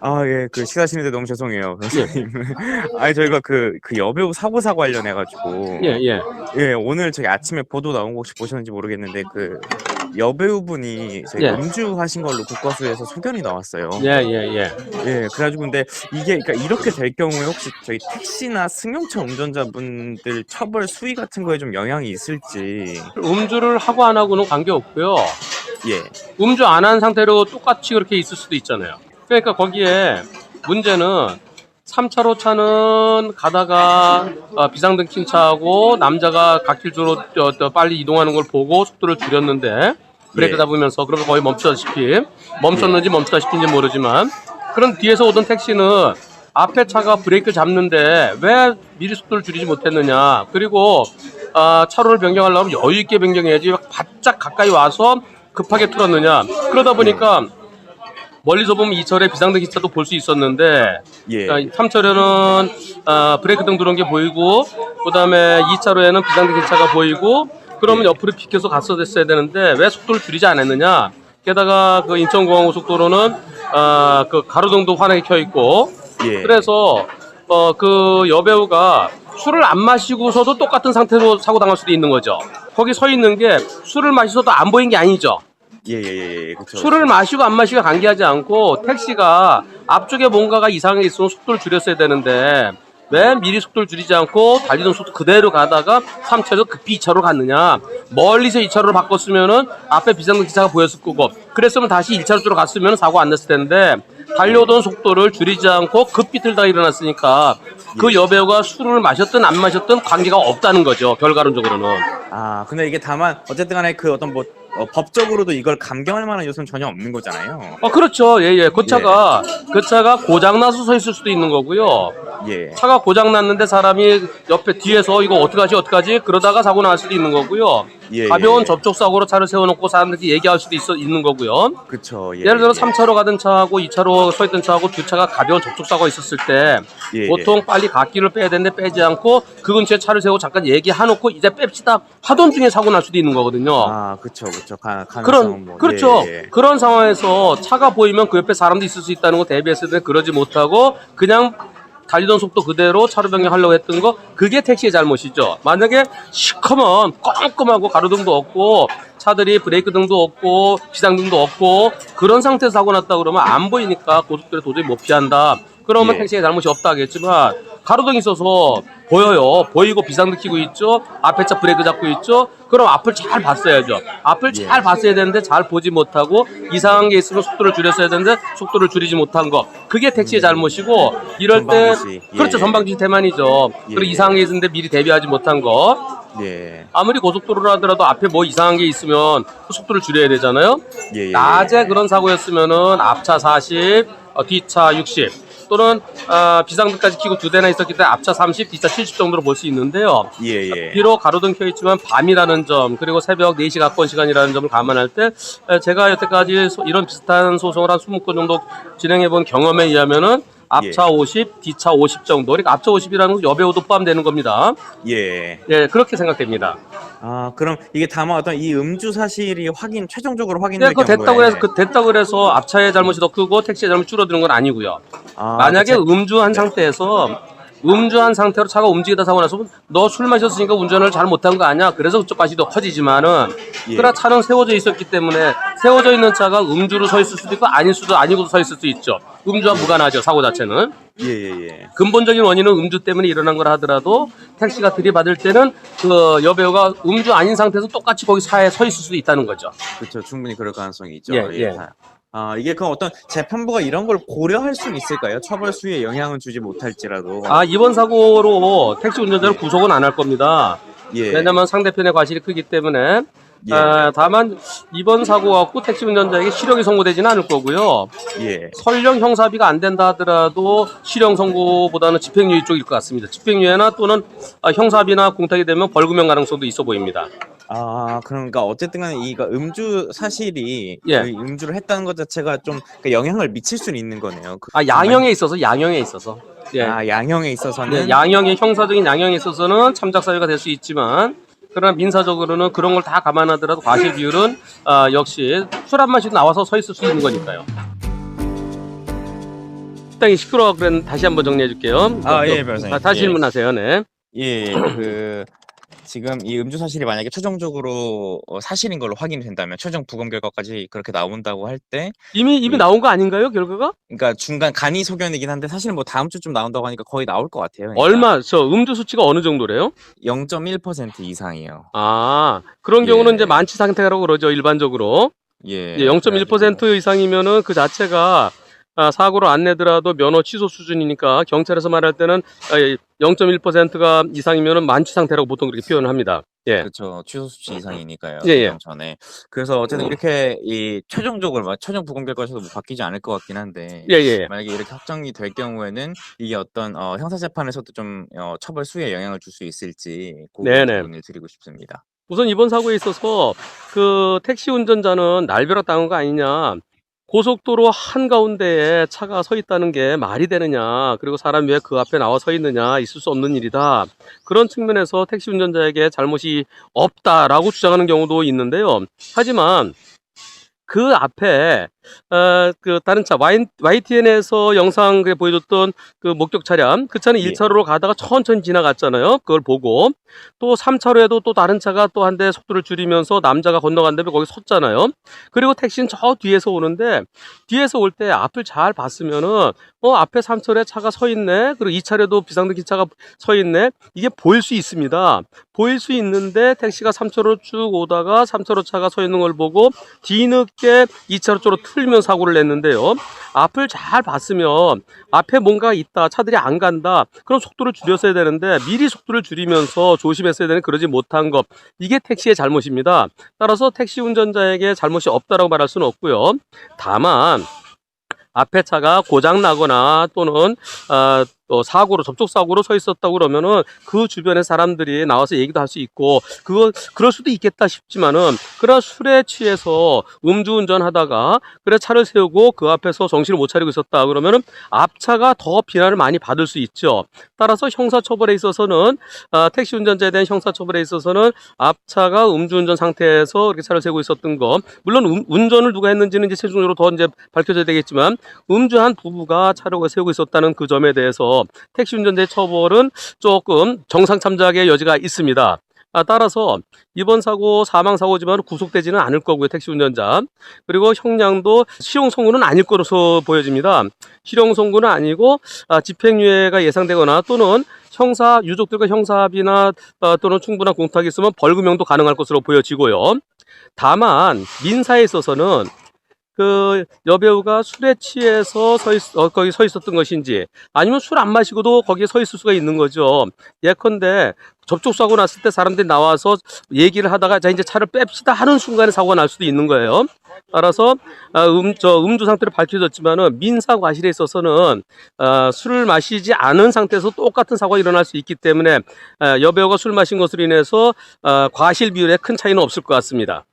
아, 예, 그 식사하시는데 너무 죄송해요, 예, 변호사님. 아니, 저희가 그 여배우 사고 예, 관련해가지고, 예, 예, 오늘 저희 아침에 보도 나온 거 혹시 보셨는지 모르겠는데, 그 여배우분이 저희 예, 음주하신 걸로 국과수에서 소견이 나왔어요. 예, 예, 예. 예, 그래가지고 근데 이게, 그러니까 이렇게 될 경우에 혹시 저희 택시나 승용차 운전자분들 처벌 수위 같은 거에 좀 영향이 있을지. 음주를 하고 안 하고는 관계없고요. 예, 음주 안 한 상태로 똑같이 그렇게 있을 수도 있잖아요. 그러니까 거기에 문제는 3차로 차는 가다가 비상등 킨 차하고 남자가 갓길 쪽으로 빨리 이동하는 걸 보고 속도를 줄였는데 브레이크 예, 잡으면서 그러면 거의 멈췄는지 멈추다시피인지 모르지만 그런 뒤에서 오던 택시는 앞에 차가 브레이크 잡는데 왜 미리 속도를 줄이지 못했느냐. 그리고 차로를 변경하려면 여유 있게 변경해야지 바짝 가까이 와서 급하게 틀었느냐. 그러다 보니까 멀리서 보면 2차로에 비상등 기차도 볼 수 있었는데 예, 3차로는 브레이크 등 들어온 게 보이고 그 다음에 2차로에는 비상등 기차가 보이고 그러면 예, 옆으로 비켜서 갔어야 되는데 왜 속도를 줄이지 않았느냐. 게다가 그 인천공항고속도로는 그 가로등도 환하게 켜 있고 예. 그래서 그 여배우가 술을 안 마시고서도 똑같은 상태로 사고 당할 수도 있는 거죠. 거기 서 있는 게 술을 마셔도 안 보인 게 아니죠. 예, 예, 예, 그쵸, 술을 그쵸. 마시고 안 마시고 관계하지 않고 택시가 앞쪽에 뭔가가 이상한 게 있으면 속도를 줄였어야 되는데 왜 미리 속도를 줄이지 않고 달리던 속도 그대로 가다가 3차로 급히 2차로 갔느냐. 멀리서 2차로로 바꿨으면은 앞에 비상등 기차가 보였을 거고 그랬으면 다시 1차로 쪽으로 갔으면 사고 안 났을 텐데 달려오던 속도를 줄이지 않고 급히 들다가 일어났으니까 그 예. 여배우가 술을 마셨든 안 마셨든 관계가 없다는 거죠. 결과론적으로는. 아, 근데 이게 다만 어쨌든 간에 그 어떤 뭐 법적으로도 이걸 감경할 만한 요소는 전혀 없는 거잖아요. 그렇죠. 예, 예. 그 차가 고장나서 서 있을 수도 있는 거고요. 예. 차가 고장났는데 사람이 옆에 뒤에서 이거 어떡하지 그러다가 사고 날 수도 있는 거고요. 예, 가벼운 예. 접촉사고로 차를 세워놓고 사람들이 얘기할 수도 있는 거고요. 그쵸. 예, 예를 들어 예. 3차로 가던 차하고 2차로 서 있던 차하고 두 차가 가벼운 접촉사고가 있었을 때 예, 보통 빨리 갓길을 빼야 되는데 빼지 않고 그 근처에 차를 세우고 잠깐 얘기해놓고 이제 뺍시다 하던 중에 사고 날 수도 있는 거거든요. 아, 그쵸, 그쵸. 가능성은 뭐. 그렇죠. 예, 예. 그런 상황에서 차가 보이면 그 옆에 사람도 있을 수 있다는 거 대비했을 때 그러지 못하고 그냥 달리던 속도 그대로 차로 변경하려고 했던 거 그게 택시의 잘못이죠. 만약에 시커먼 껌껌하고 가로등도 없고 차들이 브레이크 등도 없고 비상등도 없고 그런 상태에서 사고 났다 그러면 안 보이니까 고속도로에 도저히 못 피한다. 그러면 예. 택시의 잘못이 없다 하겠지만 가로등이 있어서 보여요. 보이고 비상등 켜고 있죠. 앞에 차 브레이크 잡고 있죠. 그럼 앞을 잘 봤어야죠. 앞을 예. 잘 봤어야 되는데 잘 보지 못하고 이상한 게 있으면 속도를 줄였어야 되는데 속도를 줄이지 못한 거. 그게 택시의 잘못이고 이럴 때 전방지시. 예. 그렇죠. 전방지시 대만이죠. 예. 그리고 이상한 게 있는데 미리 대비하지 못한 거. 예. 아무리 고속도로라 하더라도 앞에 뭐 이상한 게 있으면 그 속도를 줄여야 되잖아요. 예, 예. 낮에 그런 사고였으면은 앞차 40, 뒤차 60 또는 비상등까지 켜고 두 대나 있었기 때문에 앞차 30, 뒤차 70 정도로 볼 수 있는데요. 예, 예. 비록 가로등 켜있지만 밤이라는 점 그리고 새벽 4시 가까운 시간이라는 점을 감안할 때 제가 여태까지 이런 비슷한 소송을 한 20건 정도 진행해본 경험에 의하면은 앞차 50, 뒤차 50 정도. 그러니까 앞차 50이라는 건 여배우도 포함되는 겁니다. 예. 예, 그렇게 생각됩니다. 아, 그럼 이게 다만 어떤 이 음주 사실이 최종적으로 네, 확인될 그거 경우에. 됐다고 해서 앞차의 잘못이 더 크고 택시의 잘못이 줄어드는 건 아니고요. 아, 만약에 그쵸. 음주한 상태에서 음주한 상태로 차가 움직이다 사고 나서 너 술 마셨으니까 운전을 잘 못한 거 아니야? 그래서 그쪽까지 더 커지지만은 예. 그러나 차는 세워져 있었기 때문에 세워져 있는 차가 음주로 서 있을 수도 있고 아니고도 서 있을 수 있죠. 음주와 무관하죠, 사고 자체는. 예, 예, 예. 근본적인 원인은 음주 때문에 일어난 거라 하더라도 택시가 들이받을 때는 그 여배우가 음주 아닌 상태에서 똑같이 거기 차에 서 있을 수도 있다는 거죠. 그렇죠. 충분히 그럴 가능성이 있죠. 예, 예. 아, 이게 그 어떤 재판부가 이런 걸 고려할 수는 있을까요? 처벌 수위에 영향은 주지 못할지라도. 이번 사고로 택시 운전자를 구속은 안 할 겁니다. 예. 왜냐면 상대편의 과실이 크기 때문에. 예. 다만 이번 사고 갖고 택시 운전자에게 실형이 선고되지는 않을 거고요. 예. 설령 형사비가 안 된다 하더라도 실형 선고보다는 집행유예 쪽일 것 같습니다. 집행유예나 또는 형사비나 공탁이 되면 벌금형 가능성도 있어 보입니다. 아, 그러니까 어쨌든 간에 이거 음주 사실이 예. 그 음주를 했다는 것 자체가 좀 영향을 미칠 수는 있는 거네요. 양형에 있어서. 예. 양형에 있어서는. 네, 형사적인 양형에 있어서는 참작 사유가 될 수 있지만 그러나 민사적으로는 그런 걸 다 감안하더라도 과실 비율은 역시 술 한 마시고 나와서 서 있을 수 있는 거니까요. 입장이 시끄러워 그랬는데 다시 한번 정리해 줄게요. 예, 변호사님. 다시 예. 질문하세요. 네. 예, 그 지금 이 음주 사실이 만약에 최종적으로 사실인 걸로 확인이 된다면 최종 부검 결과까지 그렇게 나온다고 할 때 이미 나온 거 아닌가요, 결과가? 그러니까 중간 간이 소견이긴 한데 사실은 뭐 다음 주쯤 나온다고 하니까 거의 나올 것 같아요. 그러니까 얼마, 음주 수치가 어느 정도래요? 0.1% 이상이에요. 아, 그런 예. 경우는 이제 만취 상태라고 그러죠, 일반적으로. 예. 0.1% 이상이면은 그 자체가 사고를 안 내더라도 면허 취소 수준이니까 경찰에서 말할 때는 0.1%가 이상이면은 만취 상태라고 보통 그렇게 표현을 합니다. 예. 그렇죠. 취소 수치 이상이니까요. 예. 전에. 그래서 어쨌든 이렇게 이 최종적으로 최종 부검 결과에서도 뭐 바뀌지 않을 것 같긴 한데 예. 만약에 이렇게 확정이 될 경우에는 이게 어떤 형사 재판에서도 좀 처벌 수위에 영향을 줄 수 있을지 그 네네. 부분을 드리고 싶습니다. 우선 이번 사고에 있어서 그 택시 운전자는 날벼락 당한 거 아니냐. 고속도로 한가운데에 차가 서 있다는 게 말이 되느냐. 그리고 사람이 왜 그 앞에 나와 서 있느냐. 있을 수 없는 일이다. 그런 측면에서 택시 운전자에게 잘못이 없다라고 주장하는 경우도 있는데요. 하지만 그 앞에 그 다른 차 YTN에서 영상 보여줬던 그 목격 차량, 그 차는 예. 1차로로 가다가 천천히 지나갔잖아요. 그걸 보고 또 3차로에도 또 다른 차가 또 한 대 속도를 줄이면서 남자가 건너간 다음에 거기 섰잖아요. 그리고 택시는 저 뒤에서 오는데 뒤에서 올 때 앞을 잘 봤으면은 앞에 3차로에 차가 서 있네. 그리고 2차로에도 비상등 기차가 서 있네. 이게 보일 수 있습니다. 보일 수 있는데 택시가 3차로 쭉 오다가 3차로 차가 서 있는 걸 보고 뒤늦게 2차로 쪽으로 틀면 사고를 냈는데요. 앞을 잘 봤으면 앞에 뭔가 있다, 차들이 안 간다, 그럼 속도를 줄였어야 되는데 미리 속도를 줄이면서 조심했어야 되는 그러지 못한 것, 이게 택시의 잘못입니다. 따라서 택시 운전자에게 잘못이 없다라고 말할 수는 없고요. 다만 앞에 차가 고장 나거나 또는 또 접촉 사고로 서 있었다고 그러면은 그 주변에 사람들이 나와서 얘기도 할 수 있고 그럴 수도 있겠다 싶지만은 그러나 술에 취해서 음주운전하다가 그래 차를 세우고 그 앞에서 정신을 못 차리고 있었다 그러면은 앞차가 더 비난을 많이 받을 수 있죠. 따라서 형사처벌에 있어서는 택시 운전자에 대한 형사처벌에 있어서는 앞차가 음주운전 상태에서 이렇게 차를 세우고 있었던 거, 물론 운전을 누가 했는지는 이제 최종적으로 더 이제 밝혀져야 되겠지만 음주한 부부가 차를 세우고 있었다는 그 점에 대해서 택시 운전자의 처벌은 조금 정상 참작의 여지가 있습니다. 따라서 이번 사고 사망 사고지만 구속되지는 않을 거고요, 택시 운전자. 그리고 형량도 실형 선고는 아닐 것으로 보여집니다. 실형 선고는 아니고 집행유예가 예상되거나 또는 유족들과 형사합의나 또는 충분한 공탁이 있으면 벌금형도 가능할 것으로 보여지고요. 다만 민사에 있어서는 그 여배우가 술에 취해서 거기 서 있었던 것인지 아니면 술 안 마시고도 거기에 서 있을 수가 있는 거죠. 예컨대 접촉사고 났을 때 사람들이 나와서 얘기를 하다가 자 이제 차를 뺍시다 하는 순간에 사고가 날 수도 있는 거예요. 따라서 음주 상태로 밝혀졌지만은 민사 과실에 있어서는 술을 마시지 않은 상태에서 똑같은 사고가 일어날 수 있기 때문에 여배우가 술 마신 것으로 인해서 과실 비율에 큰 차이는 없을 것 같습니다.